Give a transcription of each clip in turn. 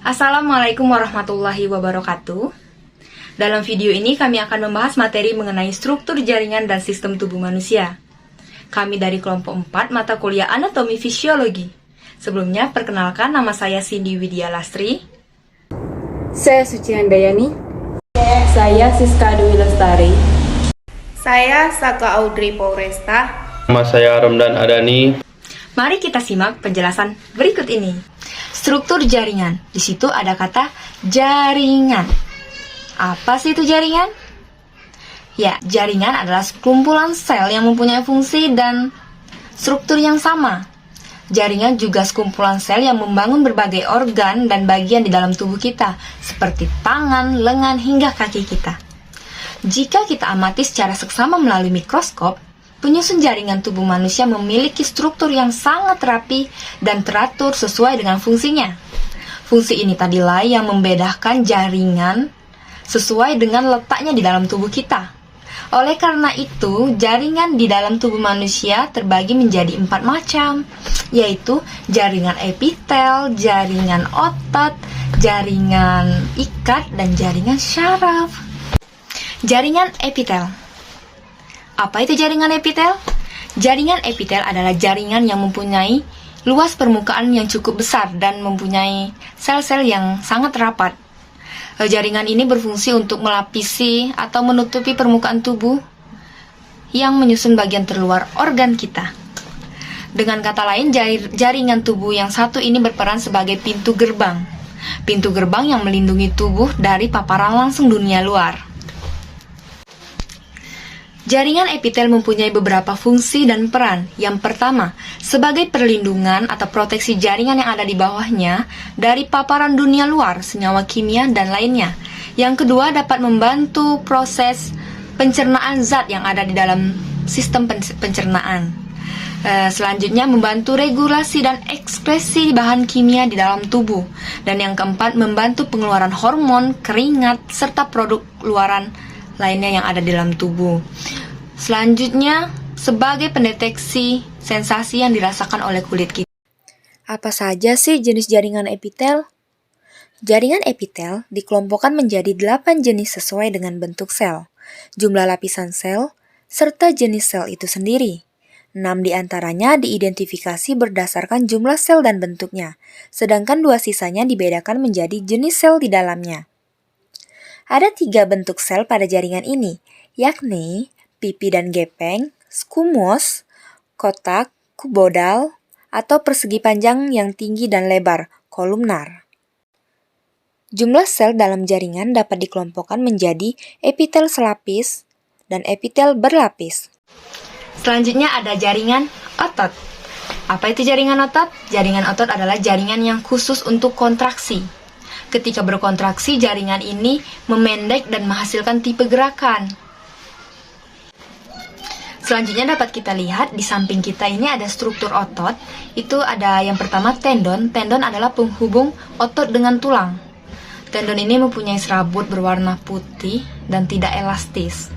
Assalamualaikum warahmatullahi wabarakatuh. Dalam video ini kami akan membahas materi mengenai struktur jaringan dan sistem tubuh manusia. Kami dari kelompok 4 mata kuliah Anatomi Fisiologi. Sebelumnya, perkenalkan nama saya Cindy Widya Lastri. Saya Suci Handayani. Saya Siska Dwi Lestari. Saya Saka Audrey Pauresta. Nama saya Ramdan Adani. Mari kita simak penjelasan berikut ini. Struktur jaringan. Di situ ada kata jaringan. Apa sih itu jaringan? Ya, jaringan adalah sekumpulan sel yang mempunyai fungsi dan struktur yang sama. Jaringan juga sekumpulan sel yang membangun berbagai organ dan bagian di dalam tubuh kita, seperti tangan, lengan, hingga kaki kita. Jika kita amati secara seksama melalui mikroskop, penyusun jaringan tubuh manusia memiliki struktur yang sangat rapi dan teratur sesuai dengan fungsinya. Fungsi ini tadilah yang membedakan jaringan sesuai dengan letaknya di dalam tubuh kita. Oleh karena itu, jaringan di dalam tubuh manusia terbagi menjadi 4 macam, yaitu jaringan epitel, jaringan otot, jaringan ikat, dan jaringan syaraf. Jaringan epitel. Apa itu jaringan epitel? Jaringan epitel adalah jaringan yang mempunyai luas permukaan yang cukup besar dan mempunyai sel-sel yang sangat rapat. Jaringan ini berfungsi untuk melapisi atau menutupi permukaan tubuh yang menyusun bagian terluar organ kita. Dengan kata lain, jaringan tubuh yang satu ini berperan sebagai pintu gerbang. Pintu gerbang yang melindungi tubuh dari paparan langsung dunia luar. Jaringan epitel mempunyai beberapa fungsi dan peran. Yang pertama, sebagai perlindungan atau proteksi jaringan yang ada di bawahnya dari paparan dunia luar, senyawa kimia, dan lainnya. Yang kedua, dapat membantu proses pencernaan zat yang ada di dalam sistem pencernaan. Selanjutnya, membantu regulasi dan ekspresi bahan kimia di dalam tubuh. Dan yang keempat, membantu pengeluaran hormon, keringat, serta produk luaran lainnya yang ada di dalam tubuh. Selanjutnya, sebagai pendeteksi sensasi yang dirasakan oleh kulit kita. Apa saja sih jenis jaringan epitel? Jaringan epitel dikelompokkan menjadi 8 jenis sesuai dengan bentuk sel, jumlah lapisan sel, serta jenis sel itu sendiri. 6 diantaranya diidentifikasi berdasarkan jumlah sel dan bentuknya, sedangkan 2 sisanya dibedakan menjadi jenis sel di dalamnya. Ada 3 bentuk sel pada jaringan ini, yakni pipi dan gepeng, squamous, kotak, kubodal, atau persegi panjang yang tinggi dan lebar, kolumnar. Jumlah sel dalam jaringan dapat dikelompokkan menjadi epitel selapis dan epitel berlapis. Selanjutnya ada jaringan otot. Apa itu jaringan otot? Jaringan otot adalah jaringan yang khusus untuk kontraksi. Ketika berkontraksi, jaringan ini memendek dan menghasilkan tipe gerakan. Selanjutnya dapat kita lihat di samping kita ini ada struktur otot. Itu ada yang pertama tendon. Tendon adalah penghubung otot dengan tulang. Tendon ini mempunyai serabut berwarna putih dan tidak elastis.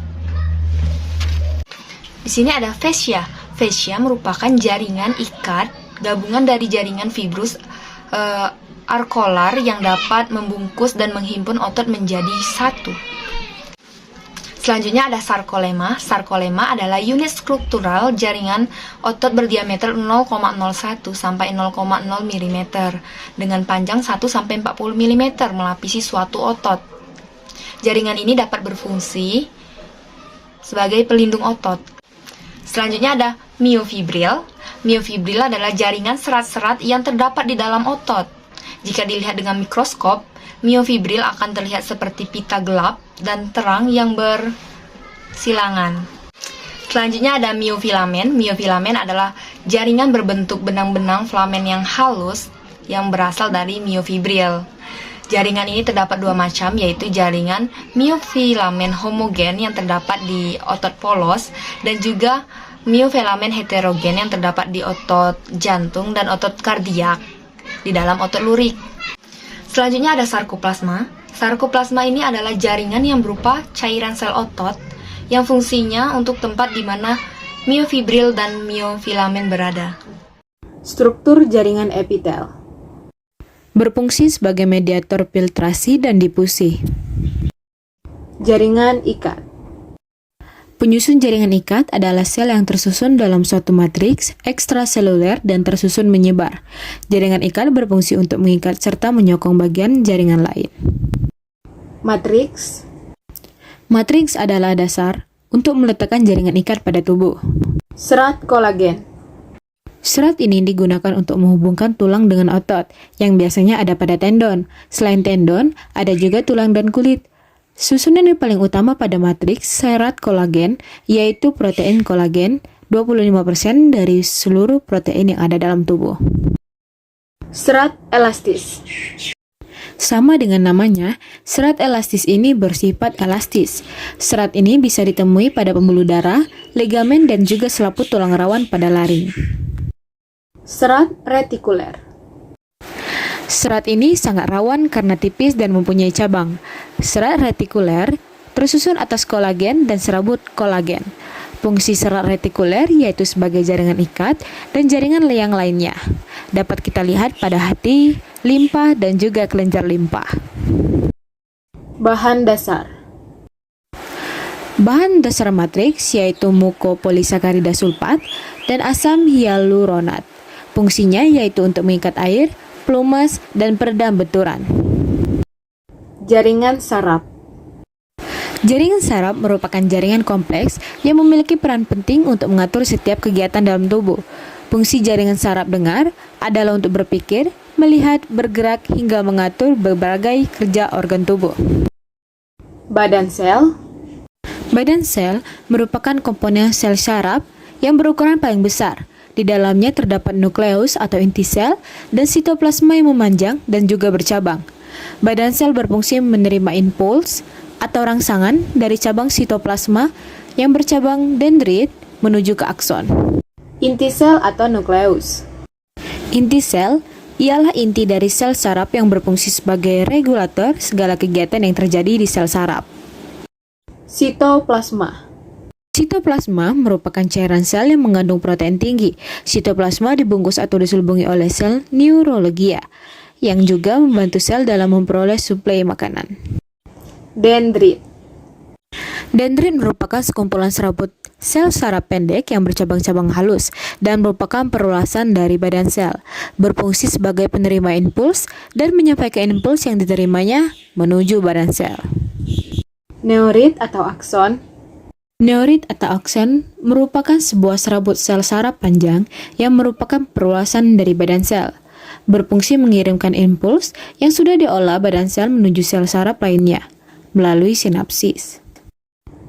Di sini ada fascia. Fascia merupakan jaringan ikat gabungan dari jaringan fibrus arkolar yang dapat membungkus dan menghimpun otot menjadi satu. Selanjutnya ada sarkolema. Sarkolema adalah unit struktural jaringan otot berdiameter 0,01 sampai 0,0 mm dengan panjang 1 sampai 40 mm melapisi suatu otot. Jaringan ini dapat berfungsi sebagai pelindung otot. Selanjutnya ada miofibril. Miofibril adalah jaringan serat-serat yang terdapat di dalam otot. Jika dilihat dengan mikroskop, miofibril akan terlihat seperti pita gelap dan terang yang bersilangan. Selanjutnya ada miofilamen. Miofilamen adalah jaringan berbentuk benang-benang filamen yang halus yang berasal dari miofibril. Jaringan ini terdapat 2 macam, yaitu jaringan miofilamen homogen yang terdapat di otot polos dan juga miofilamen heterogen yang terdapat di otot jantung dan otot kardiak di dalam otot lurik. Selanjutnya ada sarkoplasma. Sarkoplasma ini adalah jaringan yang berupa cairan sel otot yang fungsinya untuk tempat di mana miofibril dan miofilamen berada. Struktur jaringan epitel. berfungsi sebagai mediator filtrasi dan difusi. Jaringan ikat. Penyusun jaringan ikat adalah sel yang tersusun dalam suatu matriks ekstraseluler dan tersusun menyebar. Jaringan ikat berfungsi untuk mengikat serta menyokong bagian jaringan lain. Matriks. Matriks adalah dasar untuk meletakkan jaringan ikat pada tubuh. Serat kolagen. Serat ini digunakan untuk menghubungkan tulang dengan otot, yang biasanya ada pada tendon. Selain tendon, ada juga tulang dan kulit. Susunan yang paling utama pada matriks serat kolagen yaitu protein kolagen, 25% dari seluruh protein yang ada dalam tubuh. Serat elastis. Sama dengan namanya, serat elastis ini bersifat elastis. Serat ini bisa ditemui pada pembuluh darah, ligamen, dan juga selaput tulang rawan pada laring. Serat retikuler. Serat ini sangat rawan karena tipis dan mempunyai cabang. Serat retikuler tersusun atas kolagen dan serabut kolagen. Fungsi serat retikuler yaitu sebagai jaringan ikat dan jaringan yang lainnya. Dapat kita lihat pada hati, limpa, dan juga kelenjar limpa. Bahan dasar. Bahan dasar matriks yaitu mukopolisakarida sulfat dan asam hyaluronat. Fungsinya yaitu untuk mengikat air, pelumas, dan peredam benturan. Jaringan saraf. Jaringan saraf merupakan jaringan kompleks yang memiliki peran penting untuk mengatur setiap kegiatan dalam tubuh. Fungsi jaringan saraf dengar adalah untuk berpikir, melihat, bergerak, hingga mengatur berbagai kerja organ tubuh. Badan sel. Badan sel merupakan komponen sel saraf yang berukuran paling besar. Di dalamnya terdapat nukleus atau inti sel dan sitoplasma yang memanjang dan juga bercabang. Badan sel berfungsi menerima impuls atau rangsangan dari cabang sitoplasma yang bercabang dendrit menuju ke akson. Inti sel atau nukleus. Inti sel ialah inti dari sel saraf yang berfungsi sebagai regulator segala kegiatan yang terjadi di sel saraf. Sitoplasma. Sitoplasma merupakan cairan sel yang mengandung protein tinggi. Sitoplasma dibungkus atau diselubungi oleh sel neurologia, yang juga membantu sel dalam memperoleh suplai makanan. Dendrit. Dendrit merupakan sekumpulan serabut sel saraf pendek yang bercabang-cabang halus dan merupakan perluasan dari badan sel, berfungsi sebagai penerima impuls dan menyampaikan impuls yang diterimanya menuju badan sel. Neurit atau akson. Neurit atau akson merupakan sebuah serabut sel saraf panjang yang merupakan perluasan dari badan sel, berfungsi mengirimkan impuls yang sudah diolah badan sel menuju sel saraf lainnya melalui sinapsis.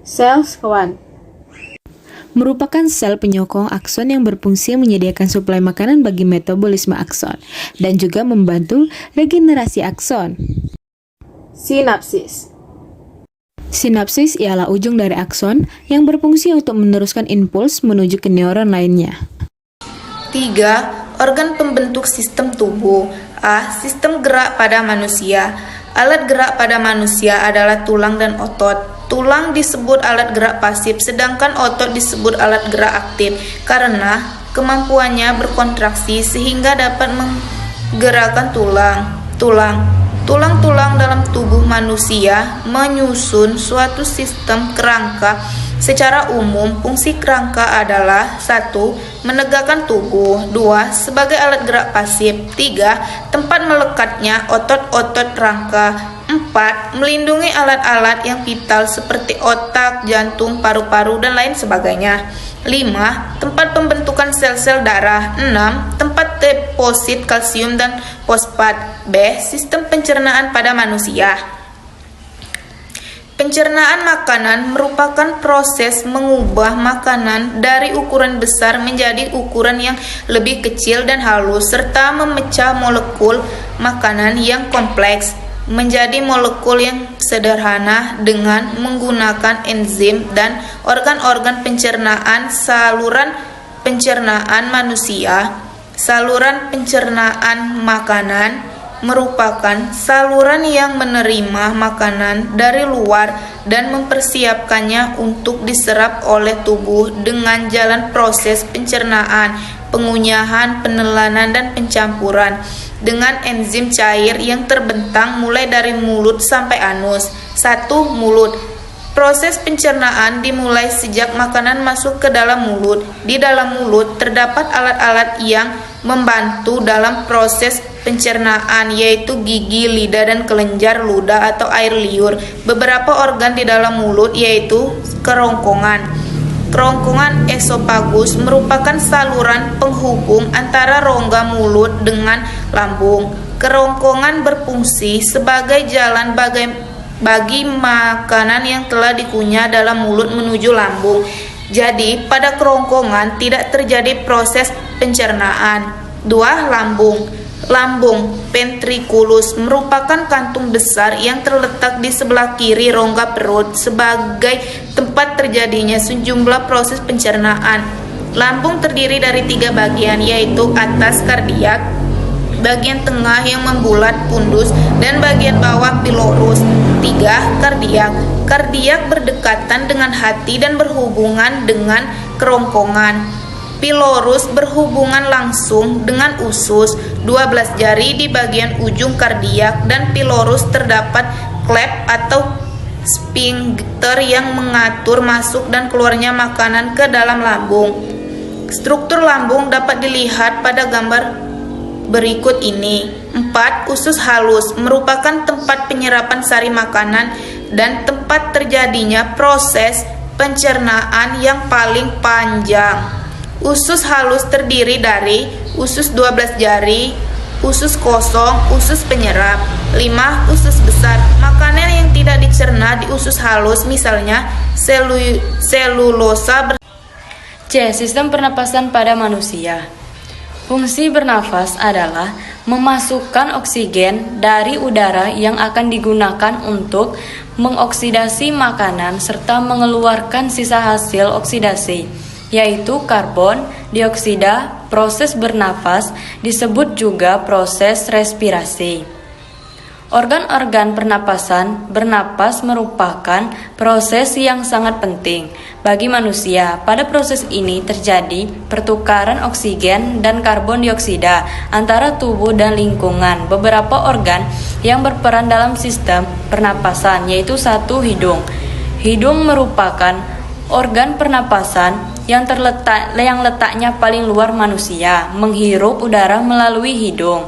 Sel schwann. Merupakan sel penyokong akson yang berfungsi menyediakan suplai makanan bagi metabolisme akson dan juga membantu regenerasi akson. Sinapsis. Sinapsis ialah ujung dari akson yang berfungsi untuk meneruskan impuls menuju ke neuron lainnya. 3. Organ pembentuk sistem tubuh. A. Sistem gerak pada manusia. Alat gerak pada manusia adalah tulang dan otot. Tulang disebut alat gerak pasif, sedangkan otot disebut alat gerak aktif karena kemampuannya berkontraksi sehingga dapat menggerakkan Tulang-tulang dalam tubuh manusia menyusun suatu sistem kerangka. Secara umum, fungsi kerangka adalah 1. Menegakkan tubuh. 2. Sebagai alat gerak pasif. 3. Tempat melekatnya otot-otot rangka. 4. Melindungi alat-alat yang vital seperti otak, jantung, paru-paru, dan lain sebagainya. 5. Tempat pembentukan sel-sel darah. 6. Tempat deposit kalsium dan fosfat. B. Sistem pencernaan pada manusia. Pencernaan makanan merupakan proses mengubah makanan dari ukuran besar menjadi ukuran yang lebih kecil dan halus, serta memecah molekul makanan yang kompleks menjadi molekul yang sederhana dengan menggunakan enzim dan organ-organ pencernaan. Saluran pencernaan manusia, saluran pencernaan makanan, merupakan saluran yang menerima makanan dari luar dan mempersiapkannya untuk diserap oleh tubuh dengan jalan proses pencernaan, pengunyahan, penelanan, dan pencampuran dengan enzim cair yang terbentang mulai dari mulut sampai anus. 1. Mulut. Proses pencernaan dimulai sejak makanan masuk ke dalam mulut. Di dalam mulut terdapat alat-alat yang membantu dalam proses pencernaan, yaitu gigi, lidah, dan kelenjar ludah atau air liur. Beberapa organ di dalam mulut yaitu kerongkongan. Kerongkongan esofagus merupakan saluran penghubung antara rongga mulut dengan lambung. Kerongkongan berfungsi sebagai jalan bagi makanan yang telah dikunyah dalam mulut menuju lambung. Jadi, pada kerongkongan tidak terjadi proses pencernaan. 2. Lambung. Lambung ventriculus merupakan kantung besar yang terletak di sebelah kiri rongga perut sebagai tempat terjadinya sejumlah proses pencernaan. Lambung terdiri dari 3 bagian, yaitu atas kardiak, bagian tengah yang membulat pundus, dan bagian bawah pilorus. 3. Kardiak. Kardiak berdekatan dengan hati dan berhubungan dengan kerongkongan. Pilorus berhubungan langsung dengan usus. 12 jari di bagian ujung kardiak dan pilorus terdapat klep atau sphincter yang mengatur masuk dan keluarnya makanan ke dalam lambung. Struktur lambung dapat dilihat pada gambar berikut ini. 4. Usus halus merupakan tempat penyerapan sari makanan dan tempat terjadinya proses pencernaan yang paling panjang. Usus halus terdiri dari usus 12 jari, usus kosong, usus penyerap. 5. Usus besar. Makanan yang tidak dicerna di usus halus, misalnya selulosa. C. Sistem pernapasan pada manusia. Fungsi bernafas adalah memasukkan oksigen dari udara yang akan digunakan untuk mengoksidasi makanan serta mengeluarkan sisa hasil oksidasi, yaitu karbon dioksida. Proses bernafas disebut juga proses respirasi. Organ-organ pernapasan bernapas merupakan proses yang sangat penting bagi manusia. Pada proses ini terjadi pertukaran oksigen dan karbon dioksida antara tubuh dan lingkungan. Beberapa organ yang berperan dalam sistem pernapasan yaitu 1. Hidung. Hidung merupakan organ pernapasan yang letaknya paling luar manusia, menghirup udara melalui hidung.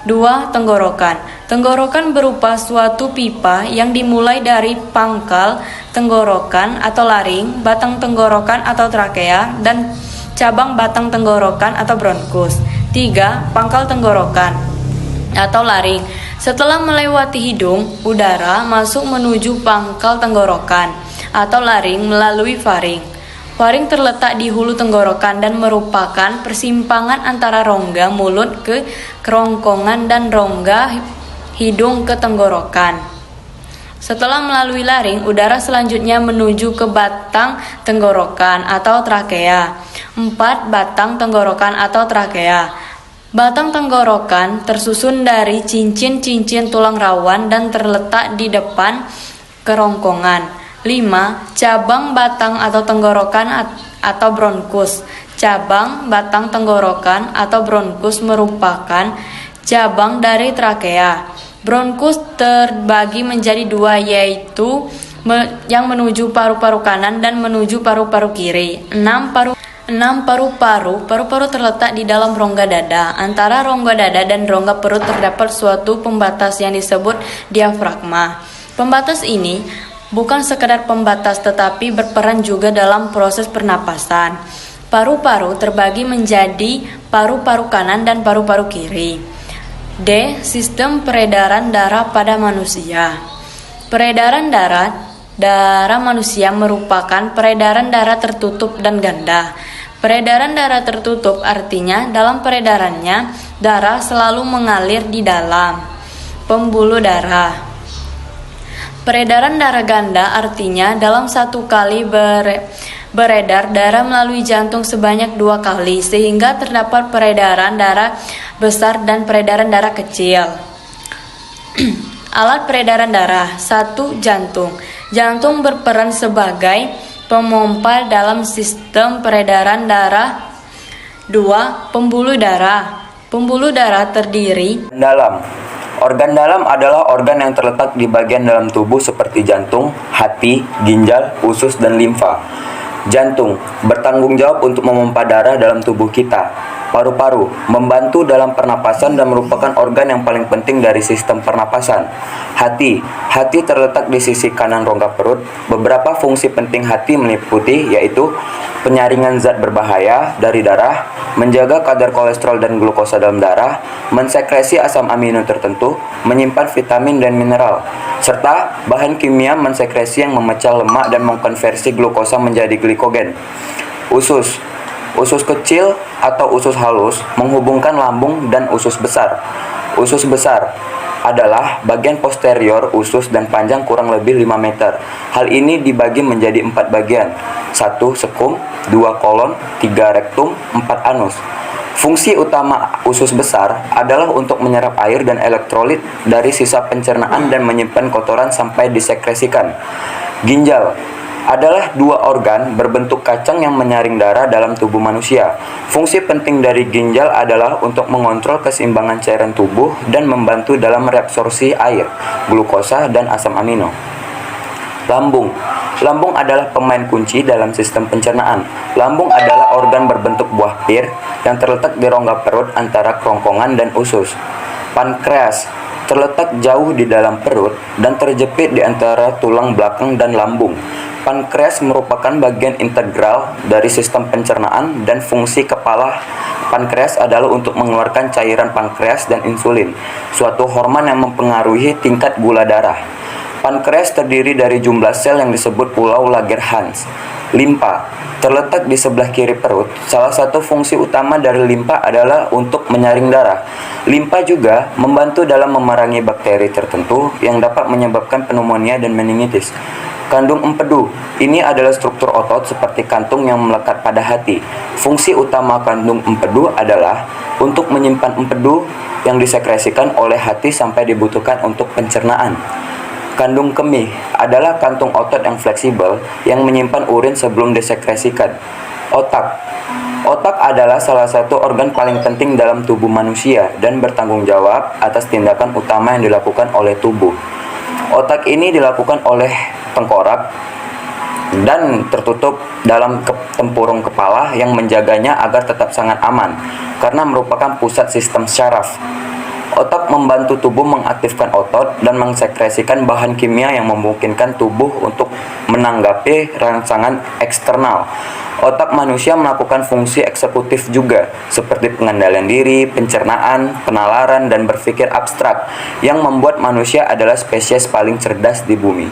2. Tenggorokan. Tenggorokan berupa suatu pipa yang dimulai dari pangkal tenggorokan atau laring, batang tenggorokan atau trakea, dan cabang batang tenggorokan atau bronkus. 3. Pangkal tenggorokan atau laring. Setelah melewati hidung, udara masuk menuju pangkal tenggorokan atau laring melalui faring. Faring terletak di hulu tenggorokan dan merupakan persimpangan antara rongga mulut ke kerongkongan dan rongga hidung ke tenggorokan. Setelah melalui laring, udara selanjutnya menuju ke batang tenggorokan atau trakea. 4. Batang tenggorokan atau trakea. Batang tenggorokan tersusun dari cincin-cincin tulang rawan dan terletak di depan kerongkongan. 5. Cabang batang atau tenggorokan atau bronkus. Cabang batang tenggorokan atau bronkus merupakan cabang dari trakea. Bronkus terbagi menjadi 2, yaitu yang menuju paru-paru kanan dan menuju paru-paru kiri. 6. Paru-paru. Paru-paru terletak di dalam rongga dada. Antara rongga dada dan rongga perut terdapat suatu pembatas yang disebut diafragma. Pembatas ini bukan sekadar pembatas tetapi berperan juga dalam proses pernapasan. Paru-paru terbagi menjadi paru-paru kanan dan paru-paru kiri. D. Sistem peredaran darah pada manusia. Peredaran darah manusia merupakan peredaran darah tertutup dan ganda. Peredaran darah tertutup artinya dalam peredarannya darah selalu mengalir di dalam pembuluh darah. Peredaran darah ganda artinya dalam satu kali beredar darah melalui jantung sebanyak 2 kali, sehingga terdapat peredaran darah besar dan peredaran darah kecil. Alat peredaran darah. 1. Jantung. Jantung berperan sebagai pemompa dalam sistem peredaran darah. 2. Pembuluh darah. Pembuluh darah terdiri. Dalam. Organ dalam adalah organ yang terletak di bagian dalam tubuh seperti jantung, hati, ginjal, usus, dan limfa. Jantung bertanggung jawab untuk memompa darah dalam tubuh kita. Paru-paru membantu dalam pernapasan dan merupakan organ yang paling penting dari sistem pernapasan. Hati terletak di sisi kanan rongga perut. Beberapa fungsi penting hati meliputi yaitu penyaringan zat berbahaya dari darah, menjaga kadar kolesterol dan glukosa dalam darah, mensekresi asam amino tertentu, menyimpan vitamin dan mineral, serta bahan kimia mensekresi yang memecah lemak dan mengkonversi glukosa menjadi glikogen. Usus kecil atau usus halus menghubungkan lambung dan usus besar. Usus besar adalah bagian posterior usus dan panjang kurang lebih 5 meter. Hal ini dibagi menjadi 4 bagian. 1. Sekum, 2. Kolon, 3. Rektum, 4. Anus. Fungsi utama usus besar adalah untuk menyerap air dan elektrolit dari sisa pencernaan dan menyimpan kotoran sampai disekresikan. Ginjal adalah 2 organ berbentuk kacang yang menyaring darah dalam tubuh manusia. Fungsi penting dari ginjal adalah untuk mengontrol keseimbangan cairan tubuh dan membantu dalam reabsorpsi air, glukosa, dan asam amino. Lambung adalah pemain kunci dalam sistem pencernaan. Lambung adalah organ berbentuk buah pir yang terletak di rongga perut antara kerongkongan dan usus. Pankreas terletak jauh di dalam perut dan terjepit di antara tulang belakang dan lambung. Pankreas merupakan bagian integral dari sistem pencernaan dan fungsi kepala pankreas adalah untuk mengeluarkan cairan pankreas dan insulin, suatu hormon yang mempengaruhi tingkat gula darah. Pankreas terdiri dari jumlah sel yang disebut pulau Langerhans. Limpa terletak di sebelah kiri perut. Salah satu fungsi utama dari limpa adalah untuk menyaring darah. Limpa juga membantu dalam memerangi bakteri tertentu yang dapat menyebabkan pneumonia dan meningitis. Kandung empedu, ini adalah struktur otot seperti kantung yang melekat pada hati. Fungsi utama kandung empedu adalah untuk menyimpan empedu yang disekresikan oleh hati sampai dibutuhkan untuk pencernaan. Kandung kemih adalah kantung otot yang fleksibel yang menyimpan urin sebelum disekresikan. Otak adalah salah satu organ paling penting dalam tubuh manusia dan bertanggung jawab atas tindakan utama yang dilakukan oleh tubuh. Otak ini dilakukan oleh tengkorak dan tertutup dalam tempurung kepala yang menjaganya agar tetap sangat aman karena merupakan pusat sistem syaraf. Otak membantu tubuh mengaktifkan otot dan mensekresikan bahan kimia yang memungkinkan tubuh untuk menanggapi rangsangan eksternal. Otak manusia melakukan fungsi eksekutif juga, seperti pengendalian diri, pencernaan, penalaran, dan berpikir abstrak, yang membuat manusia adalah spesies paling cerdas di bumi.